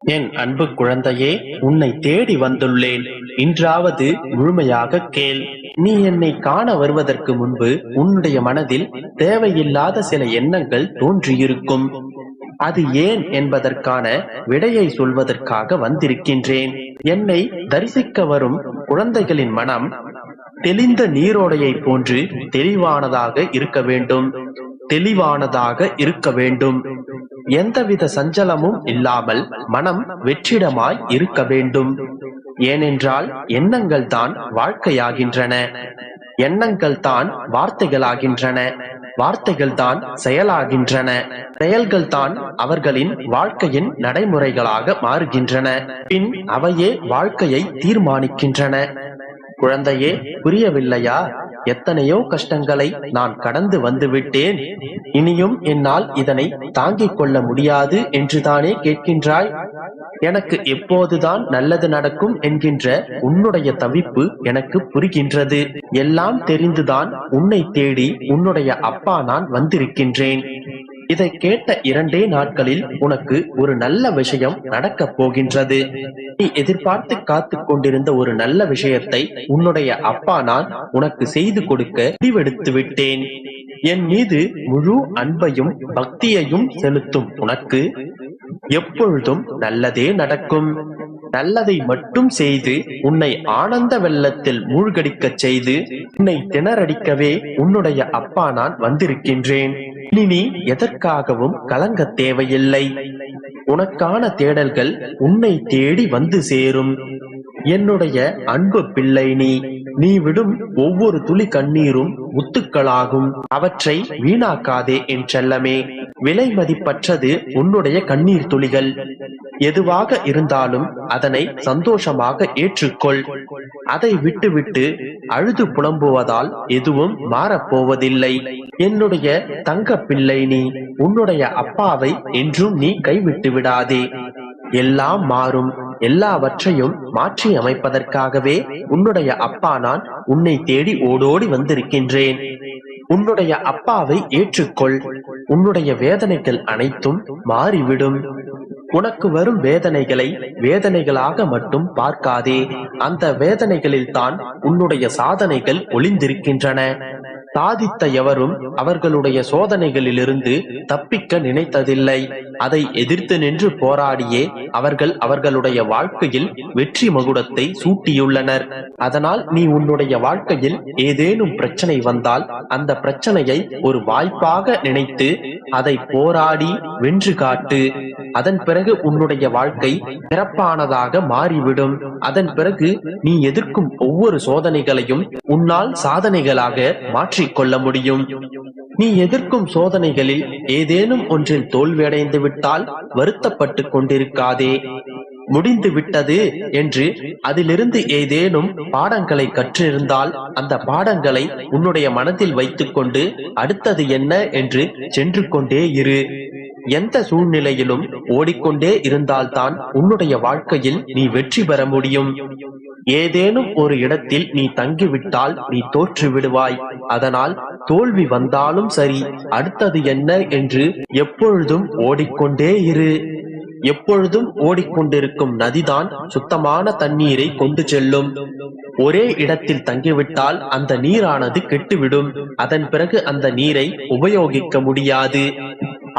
என் அன்பு குழந்தையே, உன்னை தேடி வந்துள்ளேன். இன்றாவது முழுமையாக கேள். நீ என்னை காண வருவதற்கு முன்பு உன்னுடைய மனதில் தேவையில்லாத சில எண்ணங்கள் தோன்றியிருக்கும். அது ஏன் என்பதற்கான விடையை சொல்வதற்காக வந்திருக்கின்றேன். என்னை தரிசிக்க வரும் குழந்தைகளின் மனம் தெளிந்த நீரோடையை போன்று தெளிவானதாக இருக்க வேண்டும். தெளிவானதாக இருக்க வேண்டும். எந்தவித சஞ்சலமும் இல்லாமல் மனம் வெற்றிடமாய் இருக்க வேண்டும். ஏனென்றால் எண்ணங்கள் தான் வாழ்க்கையாகின்றன. எண்ணங்கள் தான் வார்த்தைகளாகின்றன. வார்த்தைகள் தான் செயலாகின்றன. செயல்கள் தான் அவர்களின் வாழ்க்கையின் நடைமுறைகளாக மாறுகின்றன. பின் அவையே வாழ்க்கையை தீர்மானிக்கின்றன. குழந்தையே, புரியவில்லையா? எத்தனையோ கஷ்டங்களை நான் கடந்து வந்துவிட்டேன். இனியும் என்னால் இதனை தாங்கிக் கொள்ள முடியாது என்றுதானே கேட்கின்றாய்? எனக்கு எப்போதுதான் நல்லது நடக்கும் என்கின்ற உன்னுடைய தவிப்பு எனக்கு புரிகின்றது. எல்லாம் தெரிந்துதான் உன்னை தேடி உன்னுடைய அப்பா நான் வந்திருக்கின்றேன். இதை கேட்ட 2 நாட்களில் உனக்கு ஒரு நல்ல விஷயம் நடக்கப் போகின்றது. நீ எதிர்பார்த்து காத்து கொண்டிருந்த ஒரு நல்ல விஷயத்தை உன்னுடைய அப்பா நான் உனக்கு செய்து கொடுக்க முடிவெடுத்து விட்டேன். என் மீது முழு அன்பையும் பக்தியையும் செலுத்தும் உனக்கு எப்பொழுதும் நல்லதே நடக்கும். நல்லதை மட்டும் செய்து உன்னை ஆனந்த வெள்ளத்தில் மூழ்கடிக்கச் செய்து உன்னை திணறடிக்கவே உன்னுடைய அப்பா நான் வந்திருக்கின்றேன். இனி நீ எதற்காகவும் கலங்க தேவையில்லை. உனக்கான தேடல்கள் உன்னை தேடி வந்து சேரும். என்னுடைய அன்பு பிள்ளை, நீ விடும் ஒவ்வொரு துளி கண்ணீரும் முத்துக்களாகும். அவற்றை வீணாக்காதே என் செல்லமே. விலை மதிப்பற்றது உன்னுடைய கண்ணீர் துளிகள். எதுவாக இருந்தாலும் அதனை சந்தோஷமாக ஏற்றுக்கொள். அதை விட்டுவிட்டு அழுது புலம்புவதால் எதுவும் மாறப்போவதில்லை. என்னுடைய தங்க பிள்ளை, உன்னுடைய அப்பாவை என்றும் நீ கைவிட்டு விடாதே. எல்லாம் மாறும். எல்லாவற்றையும் மாற்றி அமைப்பதற்காகவே உன்னுடைய அப்பா நான் உன்னை தேடி ஓடோடி வந்திருக்கின்றேன். உன்னுடைய அப்பாவை ஏற்றுக்கொள். உன்னுடைய வேதனைகள் அனைத்தும் மாறிவிடும். உனக்கு வரும் வேதனைகளை வேதனைகளாக மட்டும் பார்க்காதே. அந்த வேதனைகளில் தான் உன்னுடைய சாதனைகள் ஒளிந்திருக்கின்றன. சாதித்த எவரும் அவர்களுடைய சோதனைகளிலிருந்து தப்பிக்க நினைத்ததில்லை. அதை எதிர்த்து நின்று போராடியே அவர்கள் அவர்களுடைய வாழ்க்கையில் வெற்றி மகுடத்தை சூட்டியுள்ளனர். அதனால் நீ உன்னுடைய வாழ்க்கையில் ஏதேனும் பிரச்சனை வந்தால் அந்த பிரச்சனையை ஒரு வாய்ப்பாக நினைத்து அதை போராடி வென்று காட்டு. அதன் பிறகு உன்னுடைய வாழ்க்கை சிறப்பானதாக மாறிவிடும். அதன் பிறகு நீ எதிர்க்கும் ஒவ்வொரு சோதனைகளையும் உன்னால் சாதனைகளாக மாற்றிக்கொள்ள முடியும். நீ எதிர்க்கும் சோதனைகளில் ஏதேனும் ஒன்றில் தோல்வியடைந்து விட்டால் வருத்தப்பட்டு கொண்டிருக்காதே. முடிந்து விட்டது என்று அதிலிருந்து ஏதேனும் பாடங்களை கற்றிருந்தால் அந்த பாடங்களை உன்னுடைய மனதில் வைத்துக் கொண்டு அடுத்தது என்ன என்று சென்று கொண்டே இரு. எந்த சூழ்நிலையிலும் ஓடிக்கொண்டே இருந்தால்தான் உன்னுடைய வாழ்க்கையில் நீ வெற்றி பெற முடியும். ஏதேனும் ஒரு இடத்தில் நீ தங்கிவிட்டால் நீ தோற்று விடுவாய். அதனால் தோல்வி வந்தாலும் சரி, அடுத்தது என்ன என்று எப்பொழுதும் ஓடிக்கொண்டே இரு. எப்பொழுதும் ஓடிக்கொண்டிருக்கும் நதிதான் சுத்தமான தண்ணீரை கொண்டு செல்லும். ஒரே இடத்தில் தங்கிவிட்டால் அந்த நீரானது கெட்டுவிடும். அதன் பிறகு அந்த நீரை உபயோகிக்க முடியாது.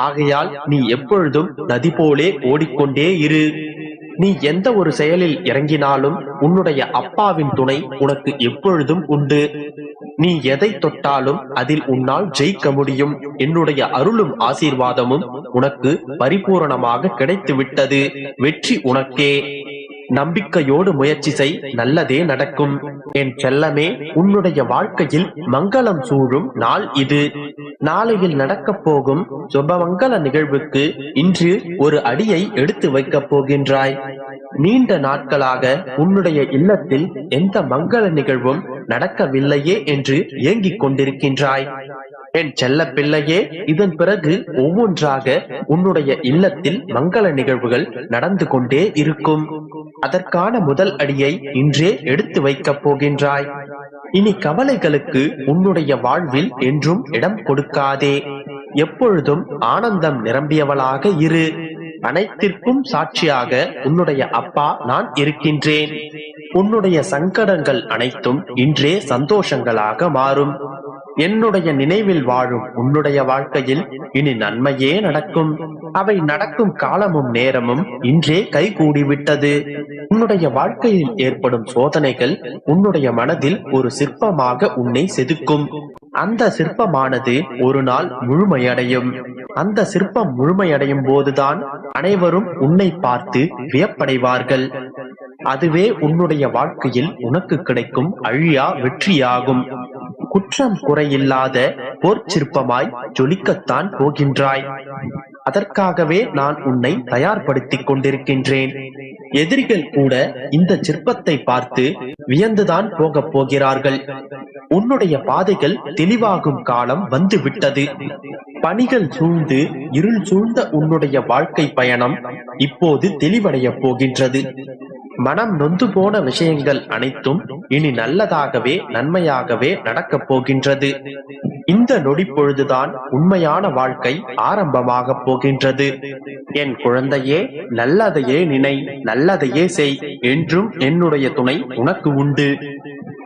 ஆகையால் நீ எப்பொழுதும் நதி போலே ஓடிக்கொண்டே இரு. நீ எந்த ஒரு செயலில் இறங்கினாலும் உன்னுடைய அப்பாவின் துணை உனக்கு எப்பொழுதும் உண்டு. நீ எதை தொட்டாலும் அதில் உன்னால் ஜெயிக்க முடியும். என்னுடைய அருளும் ஆசீர்வாதமும் உனக்கு பரிபூரணமாக கிடைத்து விட்டது. வெற்றி உனக்கே. நம்பிக்கையோடு முயற்சி செய், நல்லதே நடக்கும். என் செல்லமே, உன்னுடைய வாழ்க்கையில் மங்களம் சூழும் நாள் இது. நாளையில் நடக்கப் போகும் சுபமங்கல நிகழ்வுக்கு இன்று ஒரு அடியை எடுத்து வைக்கப் போகின்றாய். நீண்ட நாட்களாக உன்னுடைய இல்லத்தில் எந்த மங்கள நிகழ்வும் நடக்கவில்லையே என்று ஏங்கிக் கொண்டிருக்கின்றாய். என் செல்ல பிள்ளையே, இதன் பிறகு ஒவ்வொன்றாக உன்னுடைய இல்லத்தில் மங்கள நிகழ்வுகள் நடந்து கொண்டே இருக்கும். அதற்கான முதல் அடியை இன்றே எடுத்து வைக்கப் போகின்றாய். இனி கவலைகளுக்கு உன்னுடைய வாழ்வில் என்றும் இடம் கொடுக்காதே. எப்பொழுதும் ஆனந்தம் நிரம்பியவளாக இரு. அனைத்திற்கும் சாட்சியாக உன்னுடைய அப்பா நான் இருக்கின்றேன். உன்னுடைய சங்கடங்கள் அனைத்தும் இன்றே சந்தோஷங்களாக மாறும். என்னுடைய நினைவில் வாழும் உன்னுடைய வாழ்க்கையில் இனி நன்மையே நடக்கும். அவை நடக்கும் காலமும் நேரமும் இன்றே கைகூடிவிட்டது. உன்னுடைய வாழ்க்கையில் ஏற்படும் சோதனைகள் உன்னுடைய மனதில் ஒரு சிற்பமாக உன்னை செதுக்கும். அந்த சிற்பமானது ஒரு நாள் முழுமையடையும். அந்த சிற்பம் முழுமையடையும் போதுதான் அனைவரும் உன்னை பார்த்து வியப்படைவார்கள். அதுவே உன்னுடைய வாழ்க்கையில் உனக்கு கிடைக்கும் அழியா வெற்றியாகும். குற்றம் குறையில்லாத போர்ச்சிற்பமாய் ஜொலிக்கத்தான் போகின்றாய். அதற்காகவே நான் உன்னை தயார்படுத்திக் கொண்டிருக்கின்றேன். எதிரிகள் கூட இந்த சிற்பத்தை பார்த்து வியந்துதான் போகப் போகிறார்கள். உன்னுடைய பாதைகள் தெளிவாகும் காலம் வந்து விட்டது. பணிகள் சூழ்ந்து இருள் சூழ்ந்த உன்னுடைய வாழ்க்கை பயணம் இப்போது தெளிவடைய போகின்றது. மனம் நொந்து போன விஷயங்கள் அனைத்தும் இனி நல்லதாகவே நன்மையாகவே நடக்கப் போகின்றது. இந்த நொடி பொழுதுதான் உண்மையான வாழ்க்கை ஆரம்பமாக போகின்றது. என் குழந்தையே, நல்லதையே நினை, நல்லதையே செய். என்றும் என்னுடைய துணை உனக்கு உண்டு.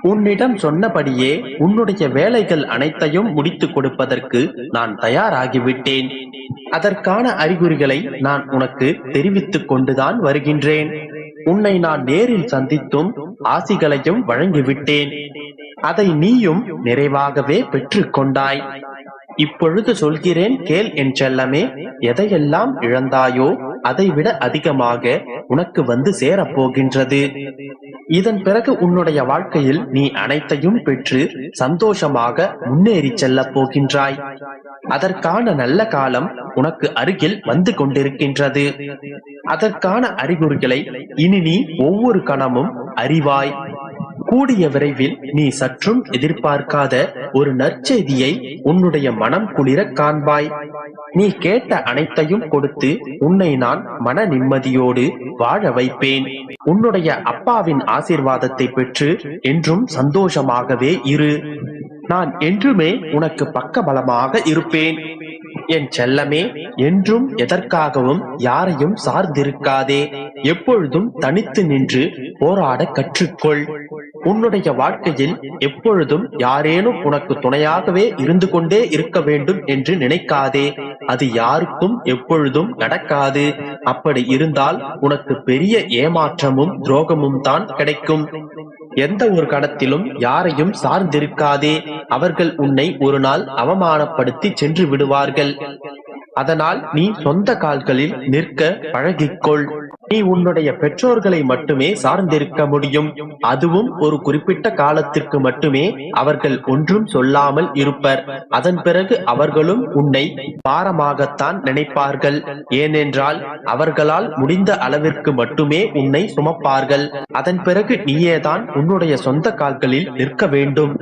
உன்னிடம் சொன்னபடியே உன்னுடைய வேலைகள் அனைத்தையும் முடித்துக் கொடுப்பதற்கு நான் தயாராகிவிட்டேன். அதற்கான அறிகுறிகளை நான் உனக்கு தெரிவித்துக் கொண்டுதான் வருகின்றேன். உன்னை நான் நேரில் சந்தித்தும் ஆசிகளையும் வழங்கிவிட்டேன். அதை நீயும் நிறைவாகவே பெற்றுக் கொண்டாய். இப்பொழுது சொல்கிறேன் கேள் என் செல்லமே. எதையெல்லாம் இழந்தாயோ அதைவிட அதிகமாக உனக்கு வந்து சேரப்போகின்றது. இதன் பிறகு உன்னுடைய வாழ்க்கையில் நீ அனைத்தையும் பெற்று சந்தோஷமாக முன்னேறி செல்ல போகின்றாய். அதற்கான நல்ல காலம் உனக்கு அருகில் வந்து கொண்டிருக்கின்றது. அதற்கான அறிகுறிகளை இனி நீ ஒவ்வொரு கணமும் அறிவாய். கூடிய விரைவில் நீ சற்றும் எதிர்பார்க்காத ஒரு நற்செய்தியை உன்னுடைய மனம் குளிர காண்பாய். நீ கேட்ட அனைத்தையும் கொடுத்து உன்னை நான் மன நிம்மதியோடு வாழ வைப்பேன். உன்னுடைய அப்பாவின் ஆசீர்வாதத்தை பெற்று என்றும் சந்தோஷமாகவே இரு. நான் என்றுமே உனக்கு பக்கபலமாக இருப்பேன். என் செல்லமே, என்றும் எதற்காகவும் யாரையும் சார்ந்திருக்காதே. எப்பொழுதும் தனித்து நின்று போராட கற்றுக்கொள். உன்னுடைய வாழ்க்கையில் எப்பொழுதும் யாரேனும் உனக்கு துணையாகவே இருந்து கொண்டே இருக்க வேண்டும் என்று நினைக்காதே. அது யாருக்கும் எப்பொழுதும் நடக்காது. அப்படி இருந்தால் உனக்கு பெரிய ஏமாற்றமும் துரோகமும் தான் கிடைக்கும். எந்த ஒரு கணத்திலும் யாரையும் சார்ந்திருக்காதே. அவர்கள் உன்னை ஒரு நாள் அவமானப்படுத்தி சென்று விடுவார்கள். அதனால் நீ சொந்த கால்களில் நிற்க பழகிக்கொள். நீ உன்னுடைய பெற்றோர்களை மட்டுமே சார்ந்திருக்க முடியும். அதுவும் ஒரு குறிப்பிட்ட காலத்திற்கு மட்டுமே. அவர்கள் ஒன்றும் சொல்லாமல் இருப்பர். அதன் பிறகு அவர்களும் உன்னை பாரமாகத்தான் நினைப்பார்கள். ஏனென்றால் அவர்களால் முடிந்த அளவிற்கு மட்டுமே உன்னை சுமப்பார்கள். அதன் பிறகு நீயேதான் உன்னுடைய சொந்த கால்களில் நிற்க வேண்டும்.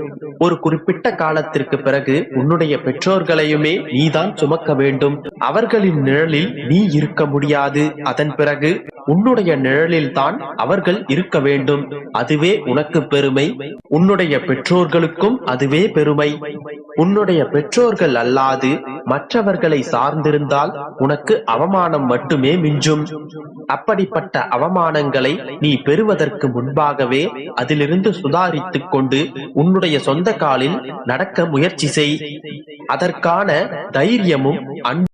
ஒரு குறிப்பிட்ட காலத்திற்கு பிறகு உன்னுடைய பெற்றோர்களையுமே நீதான் சுமக்க வேண்டும். அவர்களின் நிழலில் நீ இருக்க முடியாது. அதன் பிறகு உன்னுடைய நிழலில் தான் அவர்கள் இருக்க வேண்டும். அதுவே உனக்கு பெருமை. உன்னுடைய பெற்றோர்களுக்கும் அதுவே பெருமை. உன்னுடைய பெற்றோர்கள் அல்லாது மற்றவர்களை சார்ந்திருந்தால் உனக்கு அவமானம் மட்டுமே மிஞ்சும். அப்படிப்பட்ட அவமானங்களை நீ பெறுவதற்கு முன்பாகவே அதிலிருந்து சுதாரித்துக் கொண்டு உன்னுடைய சொந்த காலில் நடக்க முயற்சி செய். அதற்கான தைரியமும்